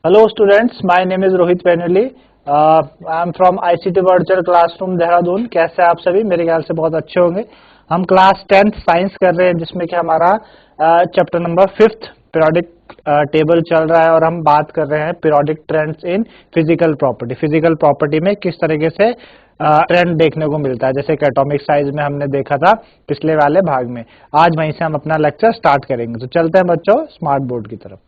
Hello students, my name is Rohit Penelli. I am from ICT Virtual Classroom Dehradun. कैसे हैं आप सभी? मेरे ख्याल से बहुत अच्छे होंगे। हम क्लास 10th साइंस कर रहे हैं जिसमें कि हमारा chapter number 5th periodic table चल रहा है और हम बात कर रहे हैं periodic trends in physical property. Physical property में किस तरीके से ट्रेंड देखने को मिलता है, जैसे कि एटॉमिक साइज में हमने देखा था पिछले वाले भाग में। आज वहीं से हम अपना लेक्चर स्टार्ट करेंगे। तो चलते हैं बच्चों स्मार्ट बोर्ड की तरफ।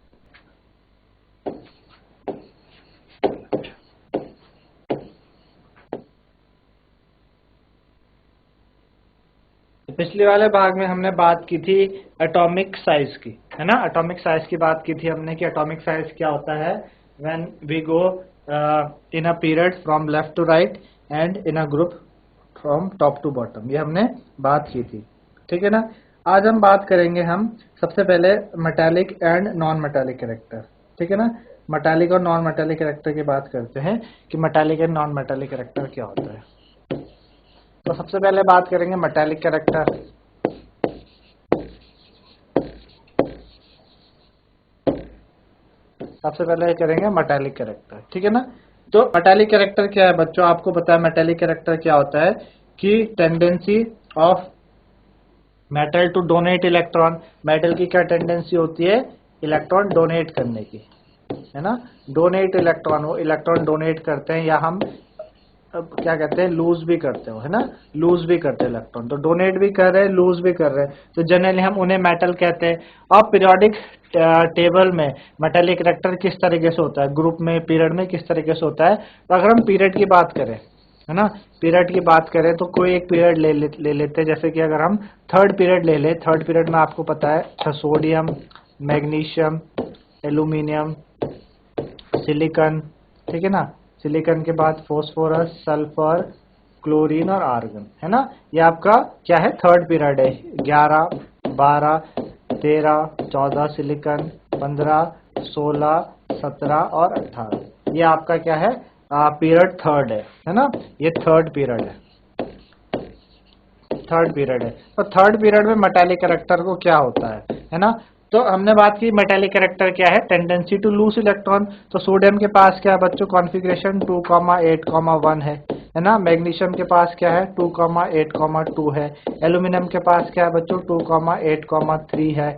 पिछले वाले भाग में हमने बात की थी एटॉमिक साइज की, है ना। एटॉमिक साइज की बात की थी हमने कि एटॉमिक साइज क्या होता है when we go in a period from left to right and in a group from top to bottom. ये हमने बात की थी, ठीक है ना। आज हम बात करेंगे हम सबसे पहले metallic and non metallic character, ठीक है ना। मेटालिक और नॉन मेटालिक कैरेक्टर की बात करते हैं कि metallic and non metallic character क्या होता है। तो सबसे पहले बात करेंगे मेटालिक कैरेक्टर। सबसे पहले करेंगे मेटालिक कैरेक्टर, ठीक है ना। तो मेटालिक कैरेक्टर क्या है बच्चों, आपको पता है मेटालिक कैरेक्टर क्या होता है कि tendency of metal to donate electron. Metal की क्या टेंडेंसी होती है, इलेक्ट्रॉन डोनेट करने की, है ना। डोनेट इलेक्ट्रॉन, वो इलेक्ट्रॉन डोनेट करते हैं या हम क्या कहते हैं लूज भी करते हो, है ना। लूज भी करते हैं इलेक्ट्रॉन, तो डोनेट भी कर रहे हैं लूज भी कर रहे हैं, तो जनरली हम उन्हें मेटल कहते हैं। और पीरियोडिक टेबल में मेटालिक कैरेक्टर किस तरीके से होता है, ग्रुप में पीरियड में किस तरीके से होता है। तो अगर हम पीरियड की बात करें, है ना, पीरियड की बात करें तो कोई एक पीरियड ले लेते हैं। जैसे कि अगर हम थर्ड पीरियड ले ले, थर्ड पीरियड में आपको पता है सोडियम, मैग्नीशियम, एल्यूमिनियम, सिलिकॉन, ठीक है ना। सिलिकॉन के बाद फॉस्फोरस, सल्फर, क्लोरीन और आर्गन, है ना। ये आपका क्या है, थर्ड पीरियड है। 11, 12, 13, 14 सिलिकॉन, 15, 16, 17 और 18। ये आपका क्या है, पीरियड थर्ड है ना। ये थर्ड पीरियड है, थर्ड पीरियड है। तो थर्ड पीरियड में मेटालिक कैरेक्टर को क्या होता है ना। तो हमने बात की मेटालिक कैरेक्टर क्या है, टेंडेंसी टू लूज इलेक्ट्रॉन। तो सोडियम के पास क्या है बच्चों, कॉन्फ़िगरेशन 2,8,1 है ना। मैग्नीशियम के पास क्या है, 2,8,2 है। एल्यूमिनियम के पास क्या है बच्चों, 2,8,3 है।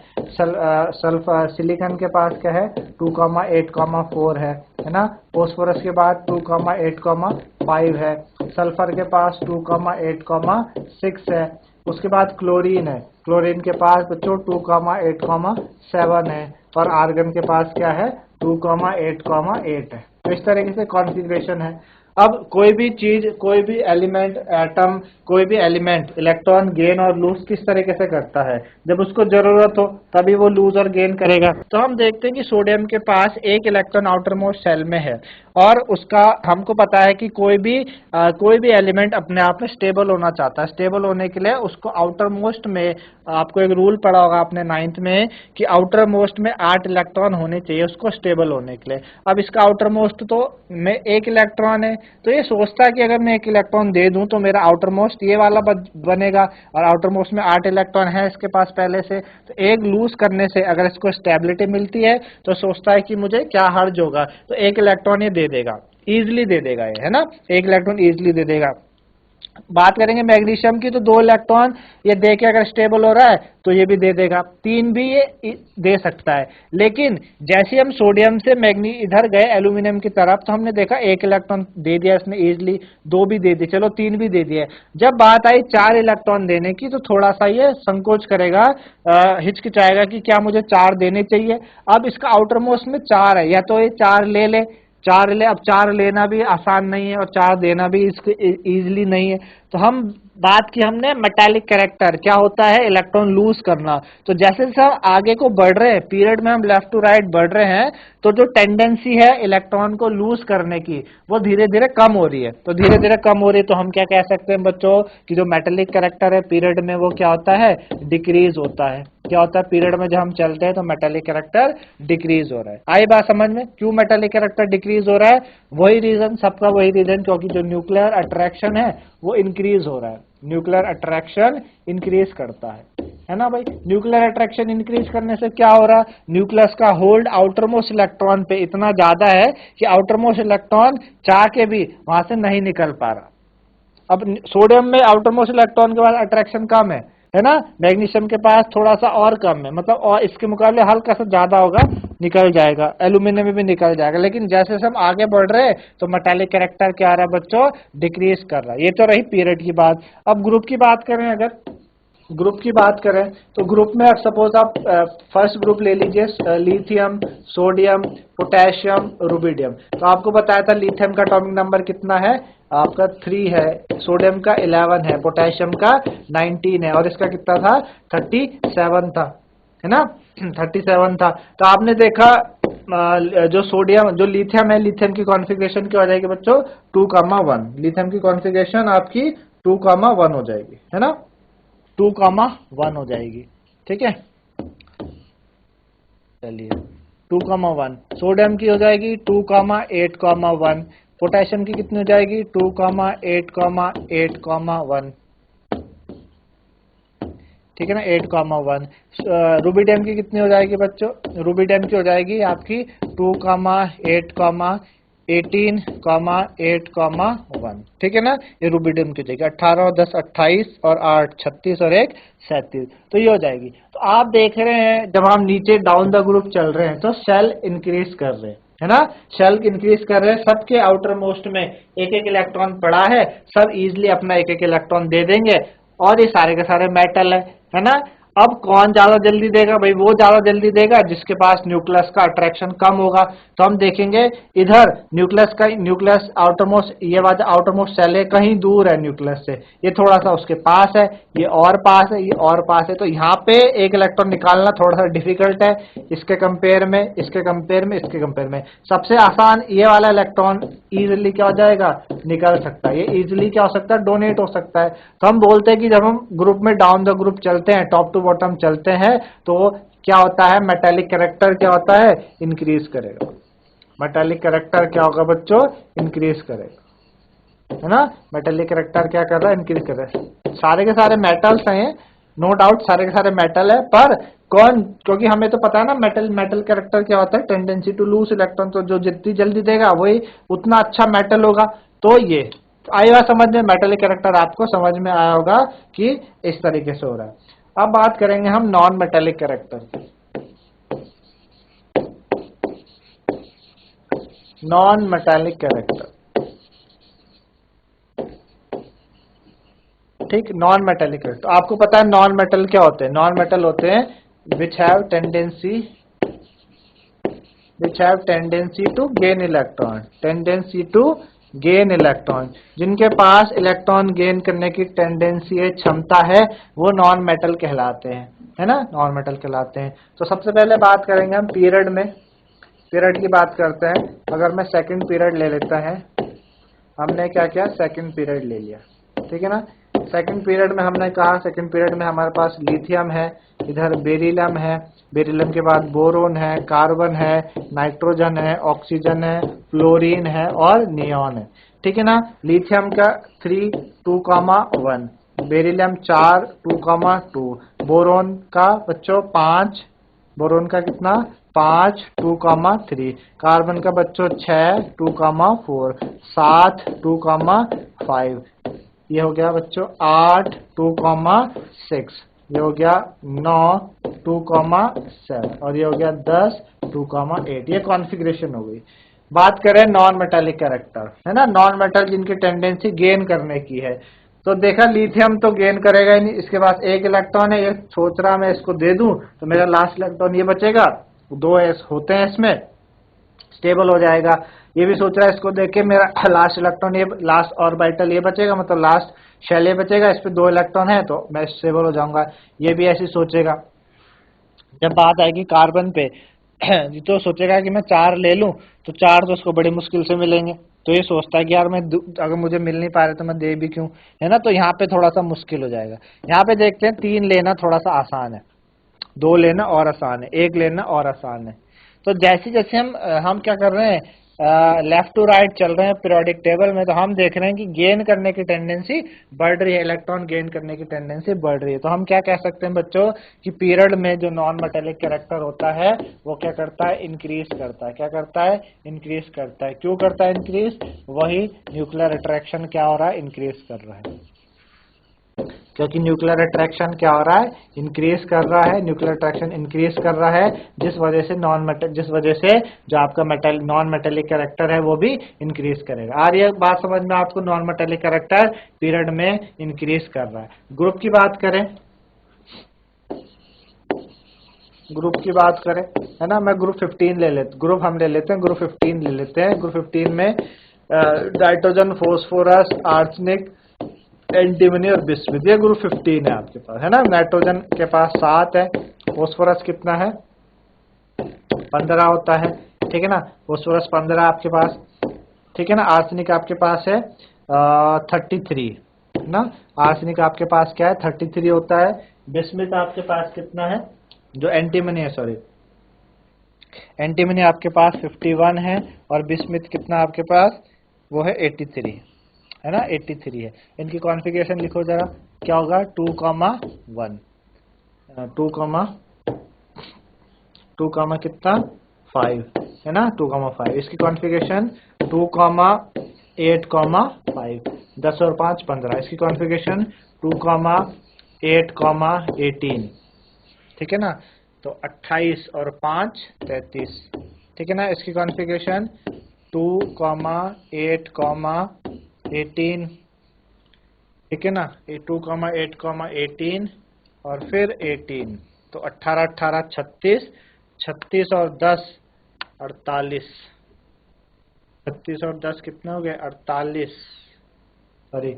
सल्फर सिलिकॉन के पास क्या है, 2,8,4 है ना। फॉस्फोरस के बाद 2,8,5 है। सल्फर के पास 2,8,6 है। उसके बाद क्लोरीन है, क्लोरीन के पास बच्चों 2,8,7 है। और आर्गन के पास क्या है, 2,8,8 है। तो इस तरीके से कॉन्फ़िगरेशन है। अब कोई भी चीज, कोई भी एलिमेंट, एटम, कोई भी एलिमेंट इलेक्ट्रॉन गेन और लूज किस तरीके से करता है, जब उसको जरूरत हो तभी वो लूज और गेन करेगा। तो हम देखते हैं कि सोडियम के पास एक इलेक्ट्रॉन आउटर मोस्ट शेल में है और उसका हमको पता है कि कोई भी एलिमेंट अपने आप में स्टेबल होना चाहता है। स्टेबल होने के लिए उसको आउटर मोस्ट में, आपको एक रूल पढ़ा होगा आपने 9th में कि आउटर मोस्ट में 8 इलेक्ट्रॉन होने चाहिए उसको स्टेबल होने के लिए। अब इसका आउटर मोस्ट तो में 1 इलेक्ट्रॉन है, तो ये सोचता है कि अगर मैं 1 इलेक्ट्रॉन दे दूं तो मेरा आउटर मोस्ट ये वाला बनेगा, और आउटर मोस्ट में 8 इलेक्ट्रॉन है इसके पास पहले से। तो एक लूज करने से अगर इसको स्टेबिलिटी मिलती है तो सोचता है कि मुझे क्या हर्ज होगा, तो 1 इलेक्ट्रॉन ये दे देगा, इजिली दे देगा ये, है ना। 1 इलेक्ट्रॉन इजिली दे देगा। बात करेंगे मैग्नीशियम की, तो 2 इलेक्ट्रॉन ये दे के अगर स्टेबल हो रहा है तो ये भी दे देगा, 3 भी ये दे सकता है। लेकिन जैसे हम सोडियम से मैग्नी इधर गए एल्यूमिनियम की तरफ, तो हमने देखा 1 इलेक्ट्रॉन दे दिया इसने इजिली, 2 भी दे दिए, चलो 3 भी दे दिए। जब बात आई 4 इलेक्ट्रॉन देने की तो थोड़ा सा ये संकोच करेगा, हिचकिचाएगा कि क्या मुझे 4 देने चाहिए। अब इसका आउटर मोस्ट में 4 है, या तो ये 4 ले, 4 ले। अब 4 लेना भी आसान नहीं है और 4 देना भी इसको इजीली नहीं है। तो हम बात की हमने मेटालिक कैरेक्टर क्या होता है, इलेक्ट्रॉन लूज करना। तो जैसे जैसे हम आगे को बढ़ रहे हैं, पीरियड में हम लेफ्ट टू राइट बढ़ रहे हैं, तो जो टेंडेंसी है इलेक्ट्रॉन को लूज करने की वो धीरे धीरे कम हो रही है। तो धीरे धीरे कम हो रही है तो हम क्या कह सकते हैं बच्चों कि जो मेटालिक कैरेक्टर है पीरियड में वो क्या होता है, डिक्रीज होता है। क्या होता है, पीरियड में जब हम चलते हैं तो मेटालिक कैरेक्टर डिक्रीज हो रहा है। आई बात समझ में, क्यों मेटालिक कैरेक्टर डिक्रीज हो रहा है, वही रीजन, सबका वही रीजन, क्योंकि जो न्यूक्लियर अट्रैक्शन है वो इंक्रीज हो रहा है। न्यूक्लियर अट्रैक्शन इंक्रीज करता है। है ना भाई। न्यूक्लियर अट्रैक्शन इंक्रीज करने से क्या हो रहा है, न्यूक्लियस का होल्ड आउटर मोस्ट इलेक्ट्रॉन पे इतना ज्यादा है कि आउटर मोस्ट इलेक्ट्रॉन चाह के भी वहां से नहीं निकल पा रहा। अब सोडियम में आउटर मोस्ट इलेक्ट्रॉन के बाद अट्रैक्शन कम है ना, मैग्नीशियम के पास थोड़ा सा और कम है, मतलब और इसके मुकाबले हल्का सा ज्यादा होगा, निकल जाएगा, एल्यूमिनियम में भी निकल जाएगा। लेकिन जैसे जैसे हम आगे बढ़ रहे हैं तो मेटालिक कैरेक्टर क्या आ रहा है बच्चों, डिक्रीज कर रहा है। ये तो रही पीरियड की बात। अब ग्रुप की बात करें, अगर ग्रुप की बात करें तो ग्रुप में अब सपोज आप फर्स्ट ग्रुप ले लीजिए, लिथियम, सोडियम, पोटेशियम, रुबिडियम। तो आपको बताया था लिथियम का एटॉमिक नंबर कितना है, आपका 3 है, सोडियम का 11 है, पोटेशियम का 19 है, और इसका कितना था 37 था, है ना 37 था। तो आपने देखा जो सोडियम जो लिथियम है, लिथियम की कॉन्फ़िगरेशन क्या हो जाएगी बच्चों, 2,1। लिथियम की कॉन्फ़िगरेशन आपकी 2,1 हो जाएगी, है ना, 2,1 हो जाएगी। ठीक है, चलिए 2,1। सोडियम की हो जाएगी 2,8,1। पोटेशियम की कितनी हो जाएगी 2,8,8,1। ठीक है ना, 8,1। रुबिडियम की कितनी हो जाएगी बच्चों, रुबिडियम की हो जाएगी आपकी 2,8,18,8,1। ठीक है ना, ये रुबिडियम की हो जाएगी। 18 और 10 28 और 8 36 और 1 37। तो ये हो जाएगी। तो आप देख रहे हैं जब हम नीचे डाउन द ग्रुप चल रहे हैं तो सेल इंक्रीज कर रहे हैं, है ना, शेल इंक्रीज कर रहे हैं, सबके आउटर मोस्ट में एक एक इलेक्ट्रॉन पड़ा है, सब इजीली अपना एक एक इलेक्ट्रॉन दे देंगे, और ये सारे के सारे मेटल है ना। अब कौन ज्यादा जल्दी देगा भाई, वो ज्यादा जल्दी देगा जिसके पास न्यूक्लियस का अट्रैक्शन कम होगा। तो हम देखेंगे इधर न्यूक्लियस आउटरमोस्ट, ये वाला आउटरमोस्ट सेल है कहीं दूर है न्यूक्लियस से, ये थोड़ा सा उसके पास है, ये और पास है, ये और पास है। तो यहाँ पे एक इलेक्ट्रॉन निकालना थोड़ा सा डिफिकल्ट है इसके कंपेयर में, इसके कंपेयर में, इसके कंपेयर में। सबसे आसान ये वाला इलेक्ट्रॉन इजिली क्या हो जाएगा, निकल सकता है, ये इजिली क्या हो सकता है, डोनेट हो सकता है। तो हम बोलते हैं कि जब हम ग्रुप में डाउन द ग्रुप चलते हैं, टॉप टू बॉटम चलते हैं, तो क्या होता है, मेटालिक कैरेक्टर क्या होता है, इंक्रीज करेगा। मेटालिक कैरेक्टर क्या होगा बच्चों, इंक्रीज करेगा, है ना। मेटालिक कैरेक्टर क्या कर रहा है, इंक्रीज कर रहा है। सारे के सारे मेटल्स हैं, नो डाउट सारे के सारे मेटल है, पर कौन, क्योंकि हमें तो पता है ना मेटल कैरेक्टर क्या होता है, टेंडेंसी टू लूज इलेक्ट्रॉन। तो जो जितनी जल्दी देगा वही उतना अच्छा मेटल होगा। तो ये आएगा समझ में, मेटालिक कैरेक्टर आपको समझ में आया होगा कि इस तरीके से हो रहा है। अब बात करेंगे हम नॉन मेटालिक कैरेक्टर की। नॉन मेटालिक कैरेक्टर, ठीक, नॉन मेटालिक कैरेक्टर। तो आपको पता है नॉन मेटल क्या होते हैं, नॉन मेटल होते हैं which have tendency to gain electron, tendency to gain electron, जिनके पास इलेक्ट्रॉन गेन करने की टेंडेंसी है, क्षमता है, वो नॉन मेटल कहलाते हैं, है ना, नॉन मेटल कहलाते हैं। तो सबसे पहले बात करेंगे हम पीरियड में, पीरियड की बात करते हैं। अगर मैं सेकंड पीरियड ले लेता है, हमने क्या किया, सेकंड पीरियड ले लिया, ठीक है ना। सेकंड पीरियड में हमने कहा, सेकंड पीरियड में हमारे पास लिथियम है, इधर बेरिलियम है, बेरिलियम के बाद बोरोन है, कार्बन है, नाइट्रोजन है, ऑक्सीजन है, फ्लोरीन है और नियॉन है, ठीक है ना। लिथियम का 3 2,1, बेरिलियम 4 2,2, बोरोन का बच्चों 5, बोरोन का कितना 5 2,3, कार्बन का बच्चों 6 2,4, 7 2,5, ये हो गया बच्चों 8 2,6, ये हो गया 9 2,7 और ये हो गया 10 2,8। ये कॉन्फ़िगरेशन हो गई। बात करें नॉन मेटालिक कैरेक्टर, है ना, नॉन मेटल जिनकी टेंडेंसी गेन करने की है। तो देखा लिथियम तो गेन करेगा ही नहीं, इसके पास एक इलेक्ट्रॉन है, ये सोच रहा मैं इसको दे दूं तो मेरा लास्ट इलेक्ट्रॉन ये बचेगा, 2 एस होते हैं इसमें, स्टेबल हो जाएगा। ये भी सोच रहा है इसको देख के मेरा लास्ट इलेक्ट्रॉन, ये लास्ट ऑर्बिटल ये बचेगा, मतलब लास्ट शेल ये बचेगा, इस पे 2 इलेक्ट्रॉन है तो मैं स्टेबल हो जाऊंगा, ये भी ऐसे सोचेगा। जब बात आएगी कार्बन पे तो सोचेगा कि मैं 4 ले लूं, तो 4 तो उसको बड़ी मुश्किल से मिलेंगे, तो ये सोचता है कि यार मैं अगर मुझे मिल नहीं पा रहे तो मैं दे भी क्यों, है ना। तो यहाँ पे थोड़ा सा मुश्किल हो जाएगा। यहाँ पे देखते हैं 3 लेना थोड़ा सा आसान है, 2 लेना और आसान है, 1 लेना और आसान है। तो जैसे जैसे हम क्या कर रहे हैं, लेफ्ट टू राइट चल रहे हैं पीरियोडिक टेबल में, तो हम देख रहे हैं कि गेन करने की टेंडेंसी बढ़ रही है, इलेक्ट्रॉन गेन करने की टेंडेंसी बढ़ रही है। तो हम क्या कह सकते हैं बच्चों कि पीरियड में जो नॉन मेटेलिक कैरेक्टर होता है वो क्या करता है, इंक्रीज करता है। क्या करता है, इंक्रीज करता है। क्यों करता है इंक्रीज, वही न्यूक्लियर अट्रैक्शन क्या हो रहा है, इंक्रीज कर रहा है। क्योंकि न्यूक्लियर अट्रैक्शन क्या हो रहा है, इंक्रीज कर रहा है, न्यूक्लियर अट्रैक्शन इंक्रीज कर रहा है, जिस वजह से जो आपका नॉन मेटेलिक कैरेक्टर है वो भी इंक्रीज करेगा। और ये बात समझ में आपको, नॉन मेटेलिक कैरेक्टर पीरियड में इंक्रीज कर रहा है। ग्रुप की बात करें, है ना, मैं ग्रुप 15 ले लेते, ग्रुप हम ले लेते हैं, ग्रुप 15 ले लेते हैं। ग्रुप 15 में नाइट्रोजन, फोस्फोरस, आर्सेनिक, एंटीमनी और बिस्मुथ, ये ग्रुप 15 है आपके पास, है ना। नाइट्रोजन के पास 7 है, फोस्फोरस कितना है, 15 होता है, ठीक है ना, फोस्फोरस 15 आपके पास, ठीक है ना। आर्सेनिक आपके पास है 33, ना, आर्सेनिक आपके पास क्या है, 33 होता है। बिस्मुथ आपके पास कितना है, जो एंटीमनी है, सॉरी, एंटीमनी आपके पास 51 है, और बिस्मुथ कितना आपके पास, वो है 83, है ना, 83 है। इनकी कॉन्फ़िगरेशन लिखो जरा, क्या होगा, 2,1, 2 कितना, 5, है ना, 2,5। इसकी कॉन्फ़िगरेशन 2,8,5, 10 और 5 15। इसकी कॉन्फ़िगरेशन 2,8,18, ठीक है ना, तो 28 और 5 33, ठीक है ना। इसकी कॉन्फ़िगरेशन 2,8,18, ठीक है ना, ये 2,8,18 और फिर 18, तो 18 18 36, 36 और 10 48, 36 और 10 कितने हो गए, 48, सॉरी,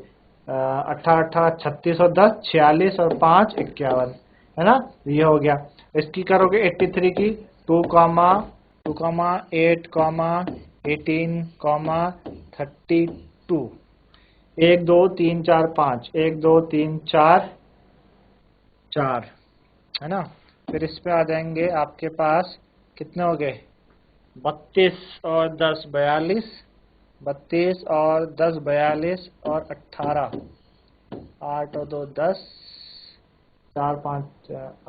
18 18 36 और 10 46 और 5 51, है ना, ये हो गया। इसकी करोगे 83 की, 2,8,18,32, 1 2 3 4 5, 1 2 3 4 4, है ना। फिर इस पे आ जाएंगे आपके पास, कितने हो गए, 32 और 10 42, 32 और 10 42 और 18, 8 और 2 10, 4 5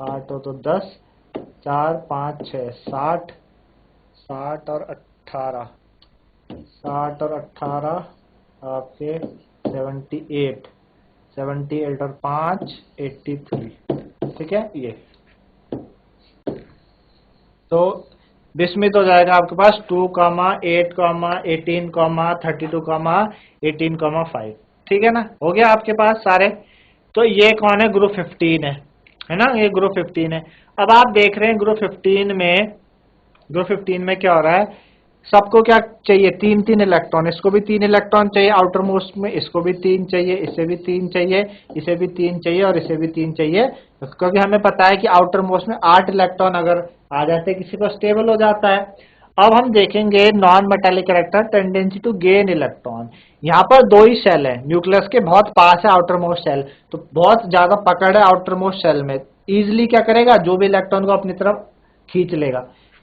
8 और 2 10, 4 5 6 60, 60 और 18, 60 और 18 आपके 78, 78 और 5 83, ठीक है। ये तो बिस्मित हो जाएगा आपके पास 2,8,18,32,18,5, ठीक है ना, हो गया आपके पास सारे। तो ये कौन है, ग्रुप 15 है ना, ये ग्रुप 15 है। अब आप देख रहे हैं ग्रुप 15 में क्या हो रहा है, सबको क्या चाहिए, 3 3 इलेक्ट्रॉन, इसको भी 3 इलेक्ट्रॉन चाहिए आउटर मोस्ट में, इसको भी 3 चाहिए, इसे भी 3 चाहिए, इसे भी 3 चाहिए और इसे भी 3 चाहिए, क्योंकि हमें पता है कि आउटर मोस्ट में 8 इलेक्ट्रॉन अगर आ जाते किसी को स्टेबल हो जाता है। अब हम देखेंगे non metallic character, tendency to gain electron. यहाँ पर 2 ही सेल है, न्यूक्लियस के बहुत पास है आउटर मोस्ट सेल, तो बहुत ज्यादा पकड़ है आउटर मोस्ट सेल में, इजिली क्या करेगा, जो भी इलेक्ट्रॉन को अपनी तरफ खींच लेगा।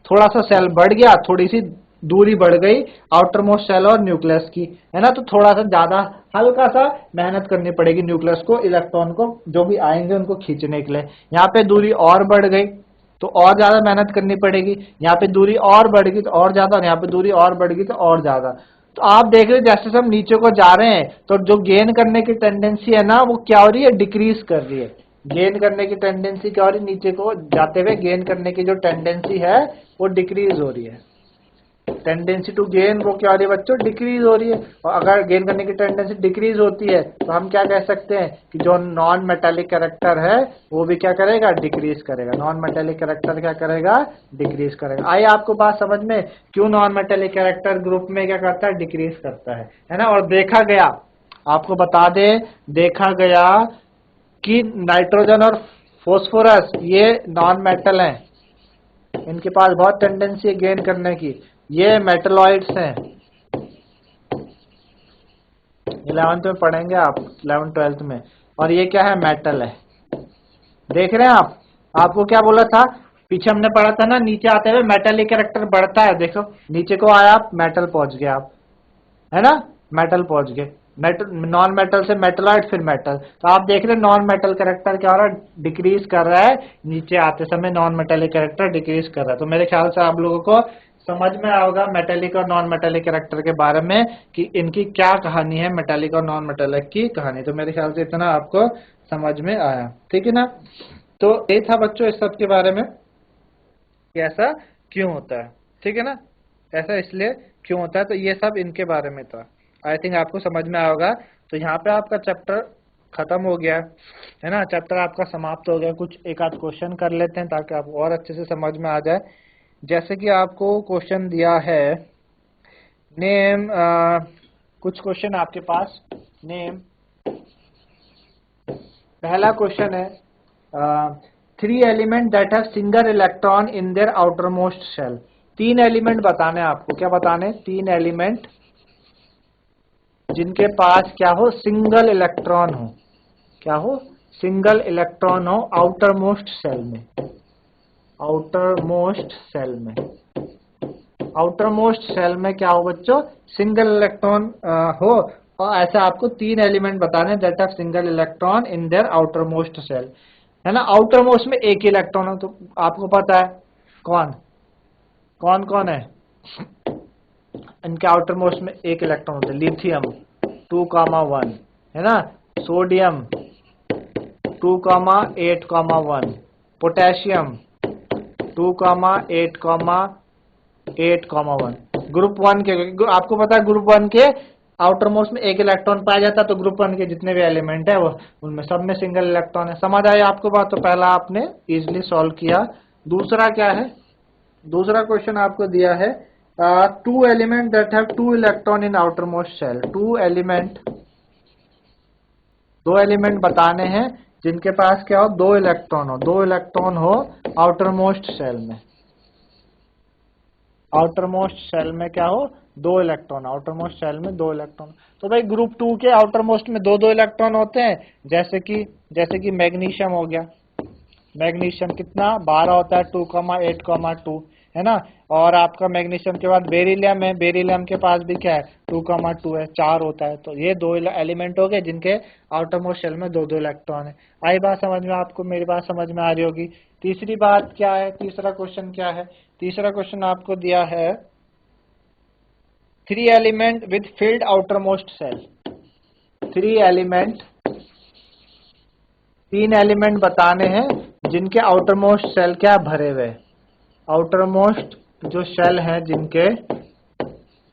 थोड़ा सा सेल बढ़ गया, थोड़ी सी दूरी बढ़ गई आउटर मोस्ट सेल और न्यूक्लियस की, है ना, तो थोड़ा सा ज्यादा हल्का सा मेहनत करनी पड़ेगी न्यूक्लियस को, इलेक्ट्रॉन को जो भी आएंगे उनको खींचने के लिए। यहाँ पे दूरी और बढ़ गई तो और ज्यादा मेहनत करनी पड़ेगी, यहाँ पे दूरी और बढ़ गई तो और ज्यादा, और यहाँ पे दूरी और बढ़ गई तो और ज्यादा। तो आप देख रहे जैसे हम नीचे को जा रहे हैं तो जो गेन करने की टेंडेंसी है ना वो क्या हो रही है, डिक्रीज कर रही है। गेन करने की टेंडेंसी क्या हो रही है, नीचे को जाते हुए गेन करने की जो टेंडेंसी है वो डिक्रीज हो रही है। टेंडेंसी टू गेन वो क्या हो रही है बच्चों, डिक्रीज हो रही है। और अगर गेन करने की टेंडेंसी डिक्रीज होती है तो हम क्या कह सकते हैं कि जो नॉन मेटालिक कैरेक्टर है वो भी क्या करेगा, डिक्रीज करेगा। नॉन मेटालिक कैरेक्टर क्या करेगा, डिक्रीज करेगा। आइए आपको बात समझ में, क्यों नॉन मेटालिक कैरेक्टर ग्रुप में क्या करता है, डिक्रीज करता है ना। और देखा गया, आपको बता दे, देखा गया कि नाइट्रोजन और फोस्फोरस ये नॉन मेटल हैं, इनके पास बहुत टेंडेंसी है गेन करने की, ये मेटलॉइड्स हैं। 11th में पढ़ेंगे आप, 11th 12th में। और ये क्या है, मेटल है। देख रहे हैं आप, आपको क्या बोला था, पीछे हमने पढ़ा था ना, नीचे आते हुए मेटालिक कैरेक्टर बढ़ता है, देखो नीचे को आया आप, मेटल पहुंच गए आप, है ना, मेटल पहुंच गए, मेटल, नॉन मेटल से मेटलॉइड, फिर मेटल। तो आप देख रहे हैं नॉन मेटल कैरेक्टर क्या हो रहा है, डिक्रीज कर रहा है, नीचे आते समय नॉन मेटेलिक कैरेक्टर डिक्रीज कर रहा है। तो मेरे ख्याल से आप लोगों को समझ में आएगा मेटेलिक और नॉन मेटेलिक कैरेक्टर के बारे में कि इनकी क्या कहानी है, मेटेलिक और नॉन मेटेलिक की कहानी। तो मेरे ख्याल से इतना आपको समझ में आया, ठीक है ना। तो ये था बच्चों इस सब के बारे में कि ऐसा क्यों होता है, ठीक है ना, ऐसा इसलिए क्यों होता है। तो ये सब इनके बारे में था, आई थिंक आपको समझ में आएगा। तो यहाँ पे आपका चैप्टर खत्म हो गया है ना, चैप्टर आपका समाप्त हो गया। कुछ एक आध क्वेश्चन कर लेते हैं ताकि आपको और अच्छे से समझ में आ जाए। जैसे कि आपको क्वेश्चन दिया है नेम, कुछ क्वेश्चन आपके पास, नेम, पहला क्वेश्चन है 3 element that have single electron in their outer most shell. 3 element बताने आपको, क्या बताने, 3 एलिमेंट जिनके पास क्या हो, सिंगल इलेक्ट्रॉन हो, क्या हो, सिंगल इलेक्ट्रॉन हो आउटर मोस्ट सेल में, आउटर मोस्ट सेल में, आउटर मोस्ट सेल में क्या हो बच्चों, सिंगल इलेक्ट्रॉन हो। और ऐसा आपको 3 एलिमेंट बताने that have single electron in their outer most shell, है ना। आउटर मोस्ट में एक इलेक्ट्रॉन हो, तो आपको पता है कौन कौन कौन है, इनके आउटर मोस्ट में एक इलेक्ट्रॉन होता है, लिथियम 2,1, है ना, सोडियम 2,8,1, पोटेशियम 2,8,1। ग्रुप 1 के, आपको पता है ग्रुप 1 के आउटर मोस्ट में एक इलेक्ट्रॉन पाया जाता है, तो ग्रुप 1 के जितने भी एलिमेंट है वो उनमें सब में सिंगल इलेक्ट्रॉन है। समझ आया आपको बात। तो पहला आपने इजिली सॉल्व किया। दूसरा क्या है, दूसरा क्वेश्चन आपको दिया है 2 element that have 2 electron in outer most shell. 2 element, 2 element बताने हैं जिनके पास क्या हो, 2 इलेक्ट्रॉन हो, 2 इलेक्ट्रॉन हो आउटर मोस्ट सेल में, आउटर मोस्ट सेल में क्या हो, 2 इलेक्ट्रॉन, आउटर मोस्ट सेल में 2 इलेक्ट्रॉन। तो भाई ग्रुप 2 के आउटर मोस्ट में 2-2 इलेक्ट्रॉन होते हैं, जैसे कि मैग्नीशियम हो गया, मैग्नीशियम कितना 12 होता है, 2,8,2, है ना। और आपका मैग्नीशियम के बाद बेरिलियम है, बेरिलियम के पास भी क्या है 2,2 है, 4 होता है। तो ये 2 एलिमेंट हो गए जिनके आउटर मोस्ट शेल में 2-2 इलेक्ट्रॉन है। आई बात समझ में आपको, मेरी बात समझ में आ रही होगी। तीसरी बात क्या है, तीसरा क्वेश्चन क्या है, तीसरा क्वेश्चन आपको दिया है 3 element with filled outer most shell. 3 element, 3 element बताने हैं जिनके आउटर मोस्ट सेल क्या भरे हुए, आउटर मोस्ट जो शेल हैं जिनके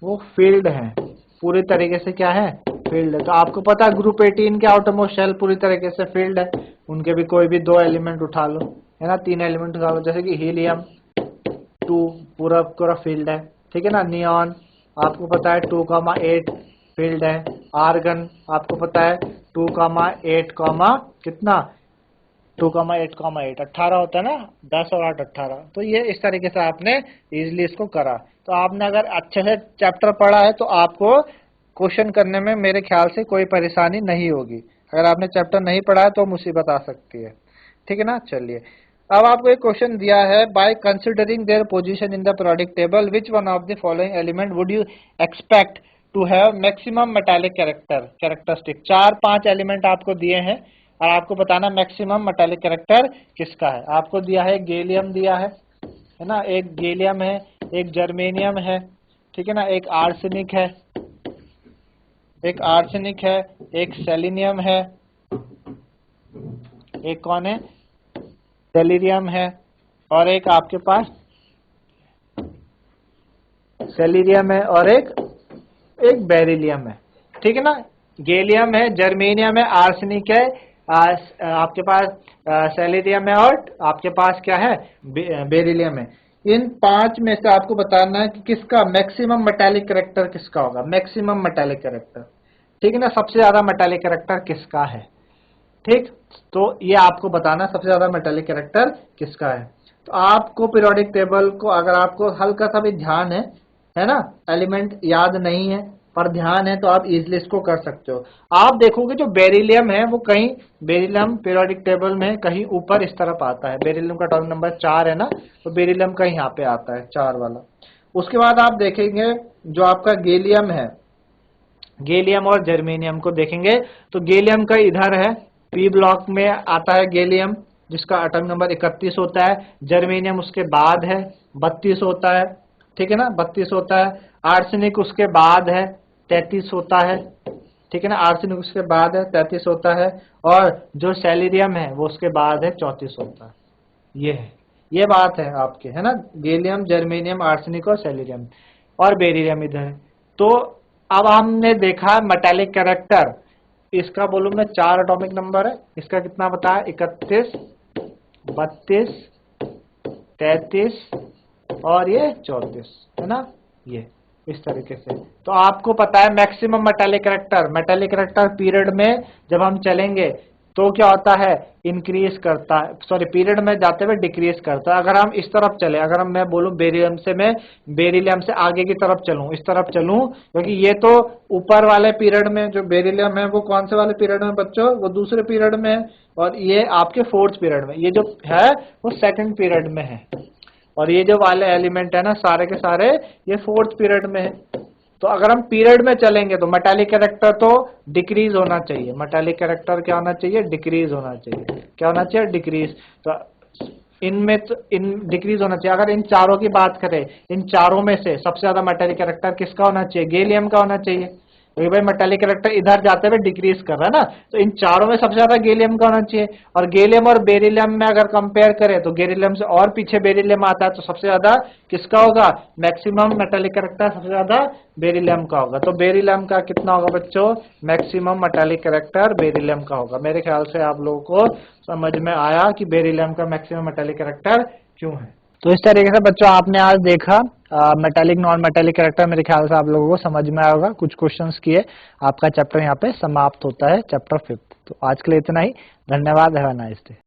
वो फील्ड हैं, पूरी तरीके से क्या है, फील्ड है। तो आपको पता है ग्रुप 18 के आउटर मोस्ट शेल पूरी तरीके से फील्ड है, उनके भी कोई भी 2 एलिमेंट उठा लो, है ना, 3 एलिमेंट उठा लो, जैसे कि हीलियम 2 पूरा पूरा फील्ड है, ठीक है ना। नियॉन आपको पता है 2,8 फील्ड है। आर्गन आपको पता है 2,8, कितना 2,8,8, 18 होता है ना, 10 और 8 18। तो ये इस तरीके से आपने इजिली इसको करा। तो आपने अगर अच्छे से चैप्टर पढ़ा है तो आपको क्वेश्चन करने में मेरे ख्याल से कोई परेशानी नहीं होगी। अगर आपने चैप्टर नहीं पढ़ा है तो मुसीबत आ सकती है, ठीक है ना। चलिए अब आपको एक क्वेश्चन दिया है, by considering their position in the periodic table which one of the following element would you expect to have maximum metallic characteristic. 4-5 element आपको दिए हैं और आपको बताना मैक्सिमम मेटालिक कैरेक्टर किसका है। आपको दिया है गैलियम दिया है ना, एक गैलियम है, एक जर्मेनियम है, ठीक है ना, एक आर्सेनिक है, एक आर्सेनिक है, एक सेलेनियम है, एक कौन है, सेलेरियम है, और एक आपके पास सेलेरियम है, और एक बेरिलियम है, ठीक है ना। गैलियम है, जर्मेनियम है, आर्सेनिक है, आपके पास सेलेरियम है, और आपके पास क्या है, बेरिलियम है। इन 5 में से आपको बताना है कि किसका मैक्सिमम मेटालिक कैरेक्टर किसका होगा, मैक्सिमम मेटालिक कैरेक्टर, ठीक है ना, सबसे ज्यादा मेटालिक कैरेक्टर किसका है, ठीक। तो ये आपको बताना सबसे ज्यादा मेटालिक कैरेक्टर किसका है। तो आपको पीरियोडिक टेबल को अगर आपको हल्का सा भी ध्यान है ना, एलिमेंट याद नहीं है पर ध्यान है तो आप इजिली इसको कर सकते हो। आप देखोगे जो बेरिलियम है वो कहीं बेरिलियम पीरियोडिक टेबल में कहीं ऊपर इस तरफ आता है, बेरिलियम का एटॉमिक नंबर 4 है ना, तो बेरिलियम का यहाँ पे आता है 4 वाला। उसके बाद आप देखेंगे जो आपका गैलियम है, गैलियम और जर्मेनियम को देखेंगे तो गैलियम का इधर है, पी ब्लॉक में आता है गैलियम जिसका एटॉमिक नंबर 31 होता है, जर्मेनियम उसके बाद है 32 होता है, ठीक है ना, 32 होता है, आर्सेनिक उसके बाद है 33 होता है, ठीक है ना, आर्सेनिक उसके बाद है 33 होता है, और जो सेलेरियम है वो उसके बाद है 34 होता है। ये है, ये बात है आपके, है ना, गैलियम जर्मेनियम आर्सेनिक और सेलेरियम और बेरिलियम इधर है। तो अब हमने देखा मेटालिक कैरेक्टर, इसका वॉल्यूम में 4 एटॉमिक नंबर है, इसका कितना बताया 31 32 33 और ये 34, है ना, ये इस तरीके से। तो आपको पता है मैक्सिमम मेटालिक कैरेक्टर पीरियड में जब हम चलेंगे तो क्या होता है, इंक्रीज करता है, सॉरी पीरियड में जाते हुए डिक्रीज करता है। अगर हम इस तरफ चले, अगर हम मैं बोलूं बेरिलियम से, मैं बेरिलियम से आगे की तरफ चलूं, इस तरफ चलूं, क्योंकि ये तो ऊपर वाले पीरियड में जो बेरिलियम है वो कौन से वाले पीरियड में बच्चों, वो दूसरे पीरियड में है, और ये आपके 4th पीरियड में, ये जो है वो 2nd पीरियड में है, और ये जो वाले एलिमेंट है ना सारे के सारे ये 4th पीरियड में है। तो अगर हम पीरियड में चलेंगे तो मेटालिक कैरेक्टर तो डिक्रीज होना चाहिए, मेटालिक कैरेक्टर क्या होना चाहिए, डिक्रीज होना चाहिए, क्या होना चाहिए, डिक्रीज। तो इनमें तो इन डिक्रीज होना चाहिए। अगर इन चारों की बात करें, इन चारों में से सबसे ज्यादा मेटालिक कैरेक्टर किसका होना चाहिए, गैलियम का होना चाहिए, क्योंकि भाई मेटालिक कैरेक्टर इधर जाते हुए डिक्रीज कर रहा है ना, तो इन चारों में सबसे ज्यादा गैलियम का होना चाहिए। और गैलियम और बेरिलियम में अगर कंपेयर करें तो गैलियम से और पीछे बेरिलियम आता है, तो सबसे ज्यादा किसका होगा, मैक्सिमम मेटालिक कैरेक्टर सबसे ज्यादा बेरिलियम का होगा। तो बेरिलियम का कितना होगा बच्चों, मैक्सिमम मेटालिक कैरेक्टर बेरिलियम का होगा। मेरे ख्याल से आप लोगों को समझ में आया कि बेरिलियम का मैक्सिमम मेटालिक कैरेक्टर क्यों है। तो इस तरीके से बच्चों आपने आज देखा मेटालिक नॉन मेटालिक कैरेक्टर, मेरे ख्याल से आप लोगों को समझ में आया होगा। कुछ क्वेश्चंस किए, आपका चैप्टर यहाँ पे समाप्त होता है, चैप्टर 5th। तो आज के लिए इतना ही, धन्यवाद, हैव अ नाइस डे।